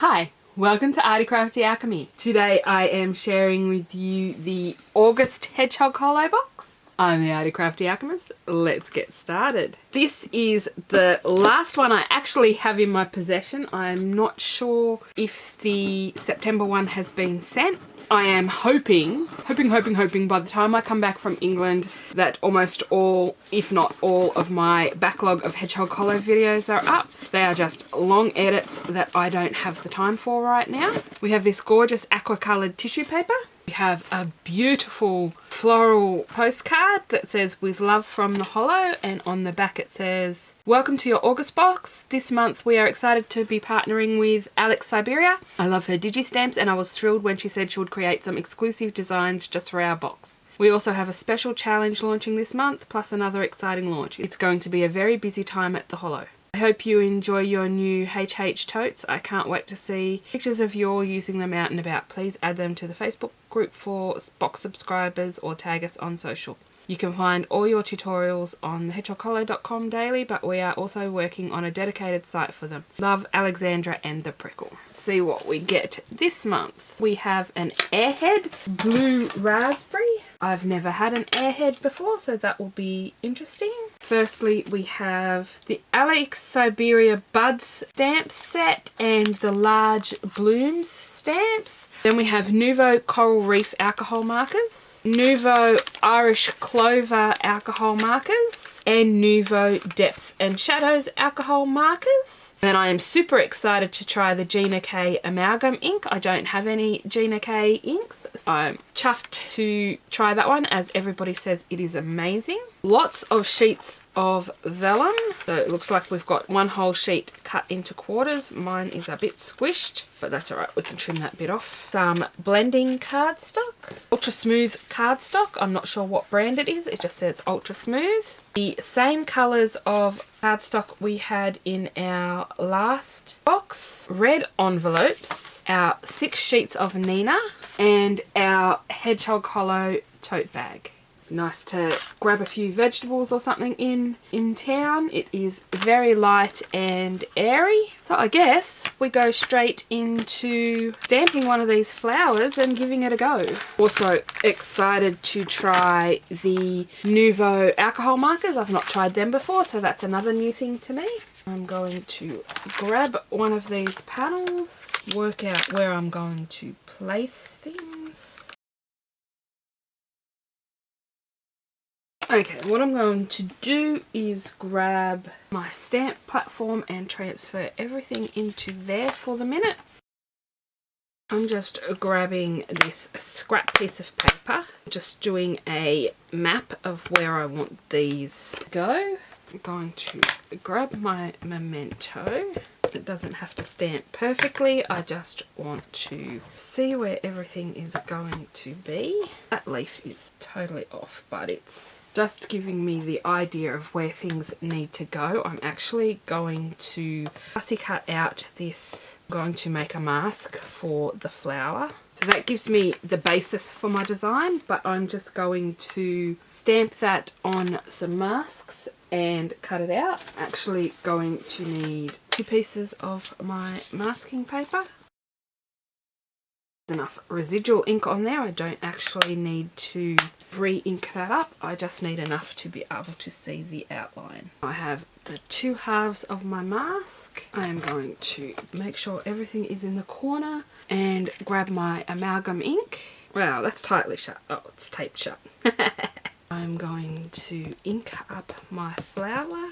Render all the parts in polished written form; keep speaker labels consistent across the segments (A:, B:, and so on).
A: Hi, welcome to Arty Crafty Alchemy. Today I am sharing with you the August Hedgehog Holo box. I'm the Arty Crafty Alchemist. Let's get started. This is the last one I actually have in my possession. I'm not sure if the September one has been sent. I am hoping by the time I come back from England that almost all, if not all, of my backlog of Hedgehog Holo videos are up. They are just long edits that I don't have the time for right now. We have this gorgeous aqua coloured tissue paper. We have a beautiful floral postcard that says "With love from the Holo," and on the back it says, "Welcome to your August box. This month we are excited to be partnering with Siberia. I love her digi-stamps and I was thrilled when she said she would create some exclusive designs just for our box. We also have a special challenge launching this month, plus another exciting launch. It's going to be a very busy time at the Holo. I hope you enjoy your new HH totes. I can't wait to see pictures of you all using them out and about. Please add them to the Facebook group for box subscribers or tag us on social. You can find all your tutorials on thehedgehogholo.com daily, but we are also working on a dedicated site for them. Love, Alexandra and the Prickle." Let's see what we get this month. We have an Airhead Blue Raspberry. I've never had an Airhead before, so that will be interesting. Firstly, we have the Siberia Buds stamp set and the large blooms stamps. Then we have Nuvo Coral Reef alcohol markers, Nuvo Irish Clover alcohol markers, and Nuvo Depth and Shadows alcohol markers. Then I am super excited to try the Gina K amalgam ink. I don't have any Gina K inks, so I'm chuffed to try that one as everybody says it is amazing. Lots of sheets of vellum. So it looks like we've got one whole sheet cut into quarters. Mine is a bit squished, but that's alright, we can trim that bit off. Some blending cardstock, ultra smooth cardstock. I'm not sure what brand it is, it just says ultra smooth. The same colours of cardstock we had in our last box. Red envelopes, our 6 sheets of Nina, and our Hedgehog Holo tote bag. Nice to grab a few vegetables or something in town. It is very light and airy. So I guess we go straight into stamping one of these flowers and giving it a go. Also excited to try the Nuvo alcohol markers. I've not tried them before, so that's another new thing to me. I'm going to grab one of these panels, work out where I'm going to place things. Okay, what I'm going to do is grab my stamp platform and transfer everything into there for the minute. I'm just grabbing this scrap piece of paper, just doing a map of where I want these to go. I'm going to grab my memento. It doesn't have to stamp perfectly, I just want to see where everything is going to be. That leaf is totally off, but it's just giving me the idea of where things need to go. I'm actually going to fussy cut out this. I'm going to make a mask for the flower. So that gives me the basis for my design, but I'm just going to stamp that on some masks and cut it out. Actually going to need 2 pieces of my masking paper. There's enough residual ink on there. I don't actually need to re-ink that up. I just need enough to be able to see the outline. I have the 2 halves of my mask. I am going to make sure everything is in the corner and grab my amalgam ink. Wow, that's tightly shut. Oh, it's taped shut. I'm going to ink up my flower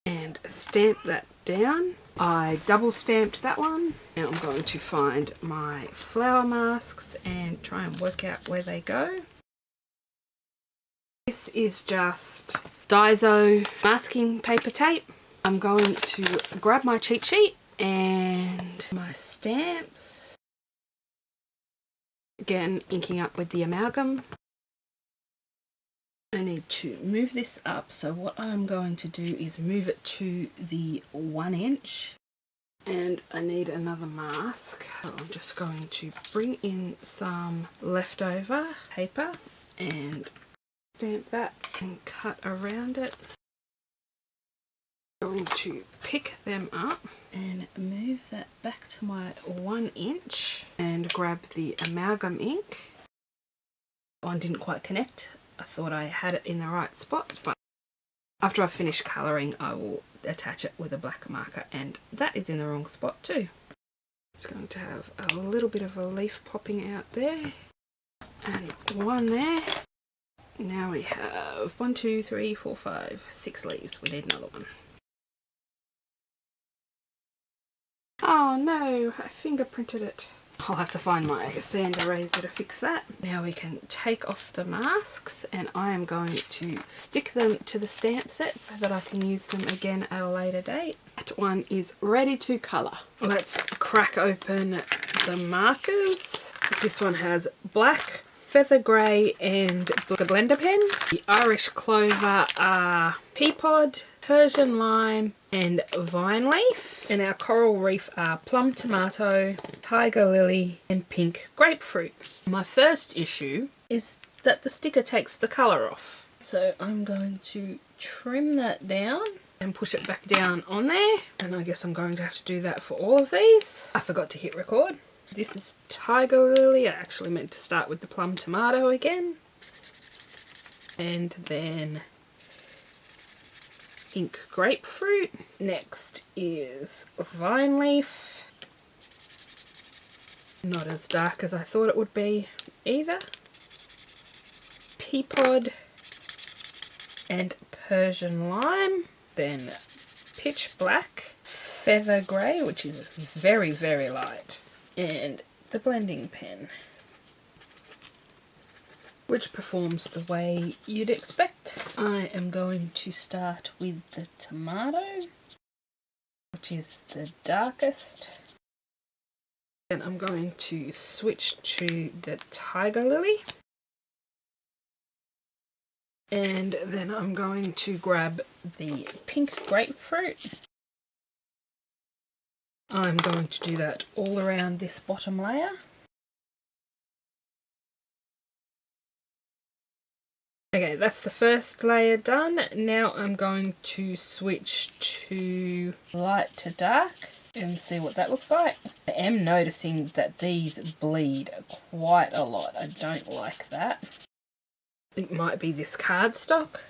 A: and stamp that down. I double stamped that one. Now I'm going to find my flower masks and try and work out where they go. This is just Daiso masking paper tape. I'm going to grab my cheat sheet and my stamps. Again, inking up with the amalgam. I need to move this up, so what I'm going to do is move it to the 1 inch, and I need another mask. So I'm just going to bring in some leftover paper and stamp that and cut around it. Going going to pick them up and move that back to my 1 inch and grab the amalgam ink. One didn't quite connect. I thought I had it in the right spot, but after I finish colouring I will attach it with a black marker, and that is in the wrong spot too. It's going to have a little bit of a leaf popping out there and one there. Now we have 1, 2, 3, 4, 5, 6 leaves. We need another one. Oh no, I fingerprinted it. I'll have to find my sand eraser to fix that. Now we can take off the masks, and I am going to stick them to the stamp set so that I can use them again at a later date. That one is ready to colour. Let's crack open the markers. This one has black, feather grey and the blender pen. The Irish clover are pea pod, Persian lime and vine leaf, and our coral reef are plum tomato, tiger lily and pink grapefruit. My first issue is that the sticker takes the colour off, so I'm going to trim that down and push it back down on there, and I guess I'm going to have to do that for all of these. I forgot to hit record. This is tiger lily. I actually meant to start with the plum tomato again, and then pink grapefruit. Next is vine leaf. Not as dark as I thought it would be either. Pea pod and Persian lime. Then pitch black, feather grey, which is very, very light, and the blending pen, which performs the way you'd expect. I am going to start with the tomato, which is the darkest. Then I'm going to switch to the tiger lily. And then I'm going to grab the pink grapefruit. I'm going to do that all around this bottom layer. Okay, that's the first layer done. Now I'm going to switch to light to dark and see what that looks like. I am noticing that these bleed quite a lot. I don't like that. It might be this cardstock.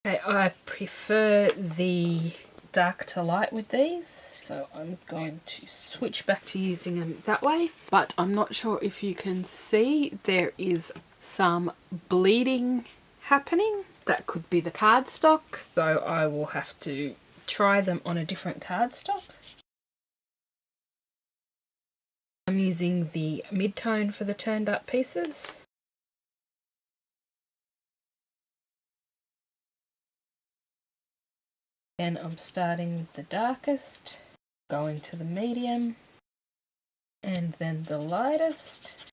A: Okay, I prefer the dark to light with these, so I'm going to switch back to using them that way. But I'm not sure if you can see, there is some bleeding happening. That could be the cardstock, so I will have to try them on a different cardstock. I'm using the mid-tone for the turned up pieces. And I'm starting with the darkest, going to the medium, and then the lightest.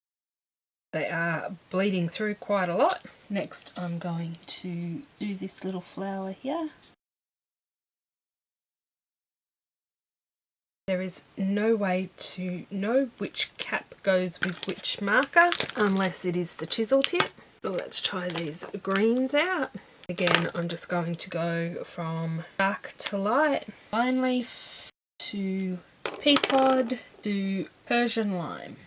A: They are bleeding through quite a lot. Next I'm going to do this little flower here. There is no way to know which cap goes with which marker unless it is the chisel tip. So let's try these greens out. Again, I'm just going to go from dark to light, vine leaf to pea pod to Persian lime.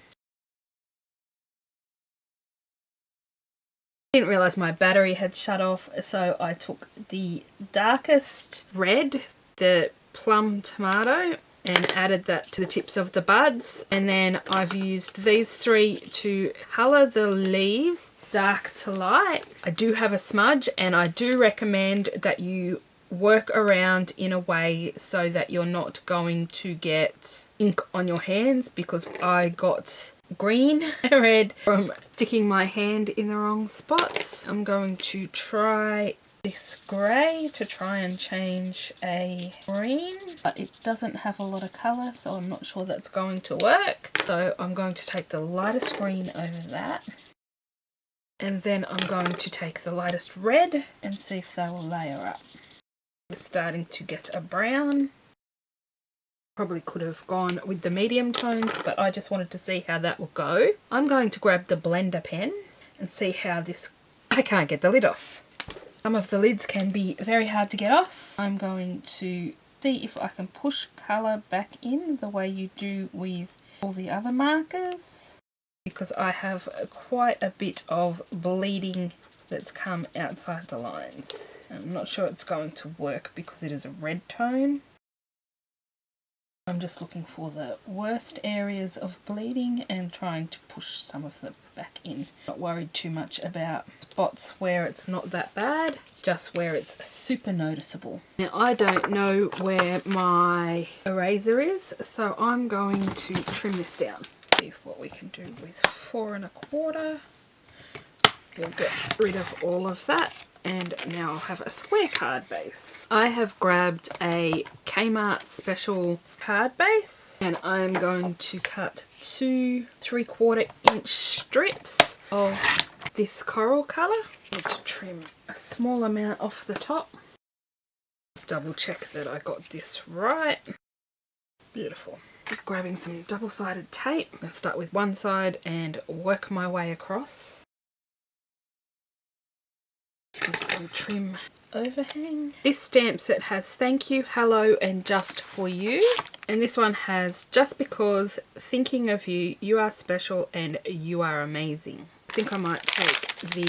A: I didn't realise my battery had shut off, so I took the darkest red, the plum tomato, and added that to the tips of the buds, and then I've used these three to colour the leaves dark to light. I do have a smudge, and I do recommend that you work around in a way so that you're not going to get ink on your hands, because I got green red from sticking my hand in the wrong spot. I'm going to try this grey to try and change a green, but it doesn't have a lot of colour, so I'm not sure that's going to work. So I'm going to take the lightest green over that, and then I'm going to take the lightest red and see if they will layer up. We're starting to get a brown. Probably could have gone with the medium tones, but I just wanted to see how that will go. I'm going to grab the blender pen and see how this... I can't get the lid off. Some of the lids can be very hard to get off. I'm going to see if I can push colour back in the way you do with all the other markers, because I have quite a bit of bleeding that's come outside the lines. I'm not sure it's going to work because it is a red tone. I'm just looking for the worst areas of bleeding and trying to push some of them back in. Not worried too much about spots where it's not that bad, just where it's super noticeable. Now I don't know where my eraser is, so I'm going to trim this down. See what we can do with 4 1/4. We'll get rid of all of that. And now I'll have a square card base. I have grabbed a Kmart special card base and I'm going to cut 2 3/4 inch strips of this coral colour. Need to trim a small amount off the top. Double check that I got this right. Beautiful. Grabbing some double-sided tape. I'll start with one side and work my way across. Some trim overhang. This stamp set has thank you, hello and just for you, and this one has just because, thinking of you, you are special and you are amazing. I think I might take the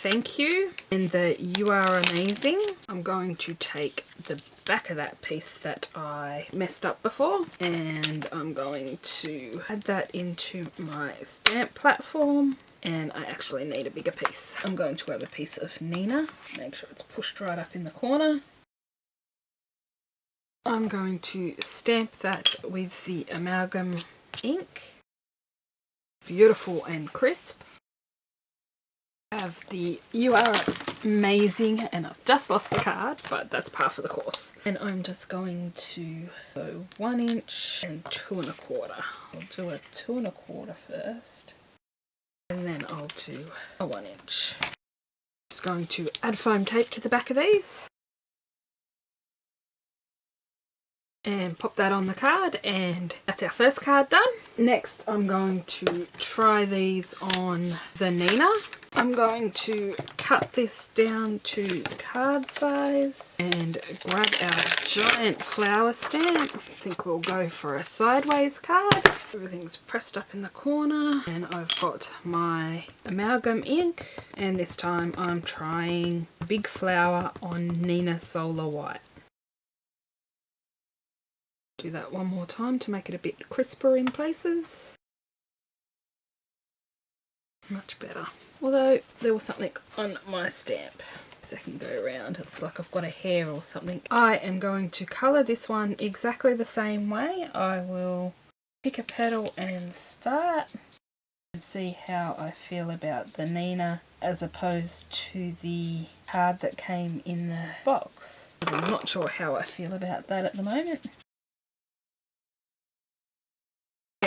A: thank you and the you are amazing. I'm going to take the back of that piece that I messed up before and I'm going to add that into my stamp platform. And I actually need a bigger piece. I'm going to grab a piece of Nina, make sure it's pushed right up in the corner. I'm going to stamp that with the amalgam ink. Beautiful and crisp. I have the you are amazing, and I've just lost the card, but that's par for the course. And I'm just going to go 1 inch and 2 1/4. I'll do a 2 1/4 first. And then I'll do a 1 inch. Just going to add foam tape to the back of these. And pop that on the card, and that's our first card done. Next I'm going to try these on the Nina. I'm going to cut this down to card size and grab our giant flower stamp. I think we'll go for a sideways card. Everything's pressed up in the corner, and I've got my amalgam ink, and this time I'm trying big flower on Nina Solar White. Do that one more time to make it a bit crisper in places. Much better. Although there was something on my stamp. Second go around, it looks like I've got a hair or something. I am going to colour this one exactly the same way. I will pick a petal and start and see how I feel about the Nina as opposed to the card that came in the box. I'm not sure how I feel about that at the moment.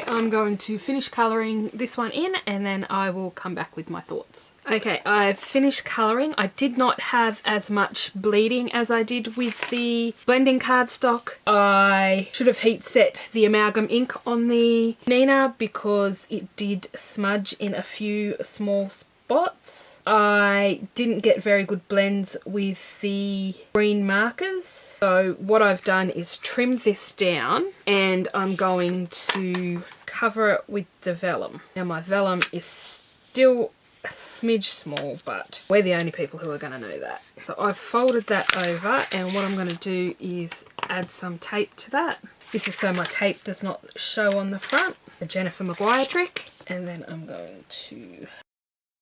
A: I'm going to finish colouring this one in and then I will come back with my thoughts. Okay, I've finished colouring. I did not have as much bleeding as I did with the blending cardstock. I should have heat set the amalgam ink on the Nina because it did smudge in a few small spots. I didn't get very good blends with the green markers. So what I've done is trimmed this down and I'm going to cover it with the vellum. Now my vellum is still a smidge small, but we're the only people who are going to know that. So I've folded that over and what I'm going to do is add some tape to that. This is so my tape does not show on the front. The Jennifer Maguire trick. And then I'm going to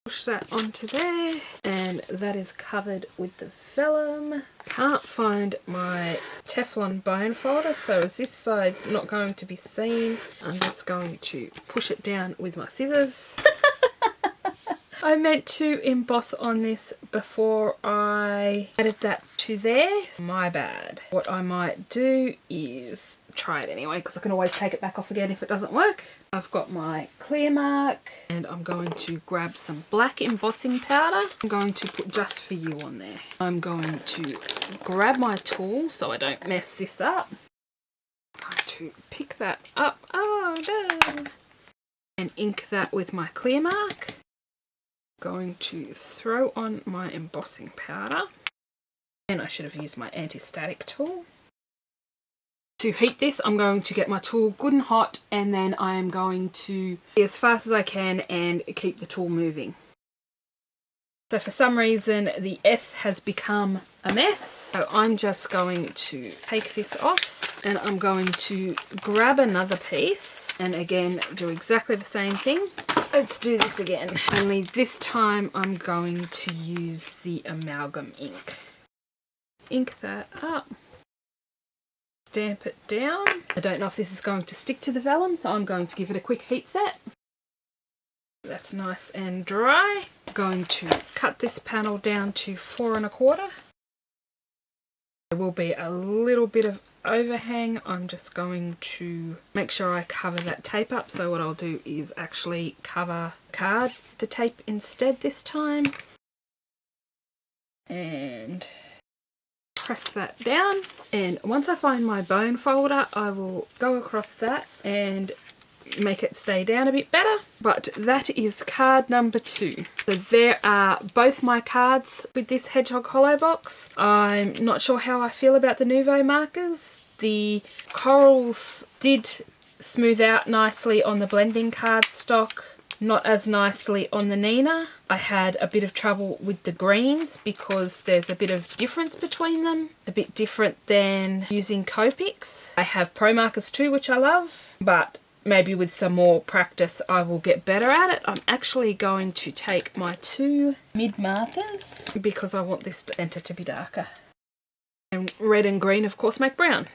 A: push that onto there, and that is covered with the vellum. Can't find my Teflon bone folder, so as this side's not going to be seen, I'm just going to push it down with my scissors. I meant to emboss on this before I added that to there. My bad. What I might do is try it anyway, because I can always take it back off again if it doesn't work. I've got my clear mark and I'm going to grab some black embossing powder. I'm going to put just for you on there. I'm going to grab my tool so I don't mess this up. I'm going to pick that up, oh no, and ink that with my clear mark. Going to throw on my embossing powder. And I should have used my anti-static tool. To heat this, I'm going to get my tool good and hot, and then I am going to be as fast as I can and keep the tool moving. So for some reason the S has become a mess, so I'm just going to take this off, and I'm going to grab another piece and again do exactly the same thing. Let's do this again, only this time I'm going to use the amalgam ink. Ink that up. Stamp it down. I don't know if this is going to stick to the vellum, so I'm going to give it a quick heat set. That's nice and dry. I'm going to cut this panel down to 4 1/4. There will be a little bit of overhang. I'm just going to make sure I cover that tape up. So what I'll do is actually cover the tape instead this time. And press that down, and once I find my bone folder I will go across that and make it stay down a bit better. But that is card number 2. So there are both my cards with this Hedgehog Hollow box. I'm not sure how I feel about the Nuvo markers. The corals did smooth out nicely on the blending cardstock, not as nicely on the Nina. I had a bit of trouble with the greens because there's a bit of difference between them. It's a bit different than using Copics. I have Pro Markers too, which I love, but maybe with some more practice I will get better at it. I'm actually going to take my 2 mid markers because I want this centre to be darker. And red and green of course make brown.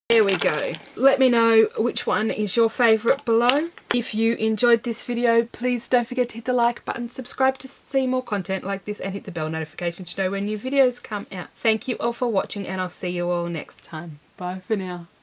A: There we go. Let me know which one is your favourite below. If you enjoyed this video, please don't forget to hit the like button, subscribe to see more content like this, and hit the bell notification to know when new videos come out. Thank you all for watching, and I'll see you all next time. Bye for now.